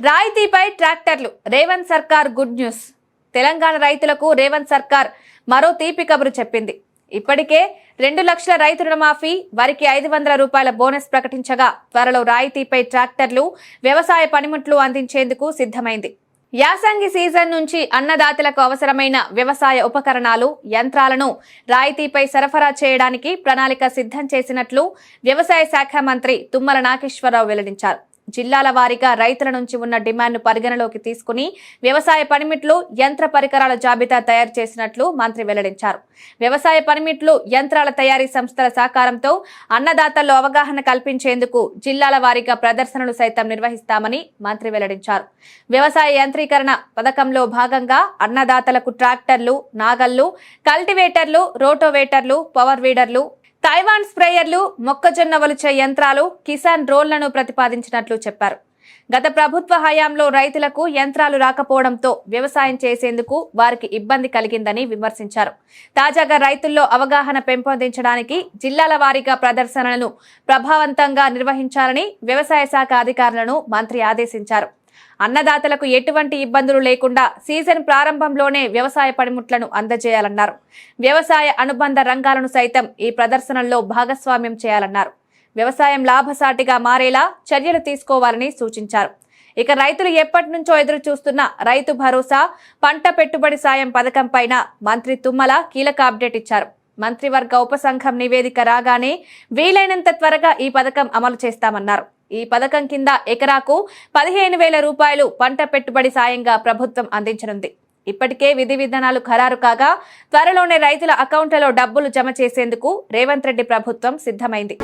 రాయితీపై ట్రాక్టర్లు రేవంత్ సర్కార్ good news. Telangana రైతులకు రేవంత్ సర్కార్ మరో తీపి కబురు చెప్పింది. ఇప్పటికే 2 లక్షల రైతు రుణమాఫీ, వారికి 500 రూపాయల బోనస్ ప్రకటించగా త్వరలో రాయితీపై ట్రాక్టర్లు, వ్యవసాయ పనిముట్లు అందించేందుకు సిద్ధమైంది. యాసంగి సీజన్ నుంచి అన్నదాతలకు అవసరమైన వ్యవసాయ ఉపకరణాలు, యంత్రాలను రాయితీపై సరఫరా చేయడానికి ప్రణాళిక సిద్ధం చేసినట్లు వ్యవసాయ శాఖ మంత్రి తుమ్మల నాగేశ్వరరావు వెల్లడించారు. జిల్లాల వారీగా రైతుల నుంచి ఉన్న డిమాండ్ను పరిగణలోకి తీసుకుని వ్యవసాయ పనిముట్లు, యంత్ర పరికరాల జాబితా తయారు చేసినట్లు మంత్రి వెల్లడించారు. వ్యవసాయ పనిముట్లు, యంత్రాల తయారీ సంస్థల సహకారంతో అన్నదాతల్లో అవగాహన కల్పించేందుకు జిల్లాల వారీగా ప్రదర్శనలు సైతం నిర్వహిస్తామని మంత్రి వెల్లడించారు. వ్యవసాయ యంత్రీకరణ పథకంలో భాగంగా అన్నదాతలకు ట్రాక్టర్లు, నాగళ్లు, కల్టివేటర్లు, రోటోవేటర్లు, పవర్ వీడర్లు, తైవాన్ స్ప్రేయర్లు, మొక్కజొన్న వలుచే యంత్రాలు, కిసాన్ డ్రోన్లను ప్రతిపాదించినట్లు చెప్పారు. గత ప్రభుత్వ హయాంలో రైతులకు యంత్రాలు రాకపోవడంతో వ్యవసాయం చేసేందుకు వారికి ఇబ్బంది కలిగిందని విమర్శించారు. తాజాగా రైతుల్లో అవగాహన పెంపొందించడానికి జిల్లాల వారీగా ప్రదర్శనలను ప్రభావవంతంగా నిర్వహించాలని వ్యవసాయ శాఖ అధికారులను మంత్రి ఆదేశించారు. అన్నదాతలకు ఎటువంటి ఇబ్బందులు లేకుండా సీజన్ ప్రారంభంలోనే వ్యవసాయ పనిముట్లను అందజేయాలన్నారు. వ్యవసాయ అనుబంధ రంగాలను సైతం ఈ ప్రదర్శనల్లో భాగస్వామ్యం చేయాలన్నారు. వ్యవసాయం లాభసాటిగా మారేలా చర్యలు తీసుకోవాలని సూచించారు. ఇక రైతులు ఎప్పటి నుంచో ఎదురు చూస్తున్న రైతు భరోసా, పంట పెట్టుబడి సాయం పథకం పైన మంత్రి తుమ్మల కీలక అప్డేట్ ఇచ్చారు. మంత్రివర్గ ఉపసంఘం నివేదిక రాగానే వీలైనంత త్వరగా ఈ పథకం అమలు చేస్తామన్నారు. ఈ పథకం కింద ఎకరాకు 15,000 రూపాయలు పంట పెట్టుబడి సాయంగా ప్రభుత్వం అందించనుంది. ఇప్పటికే విధి విధానాలు ఖరారు కాగా త్వరలోనే రైతుల అకౌంట్లలో డబ్బులు జమ చేసేందుకు రేవంత్ రెడ్డి ప్రభుత్వం సిద్ధమైంది.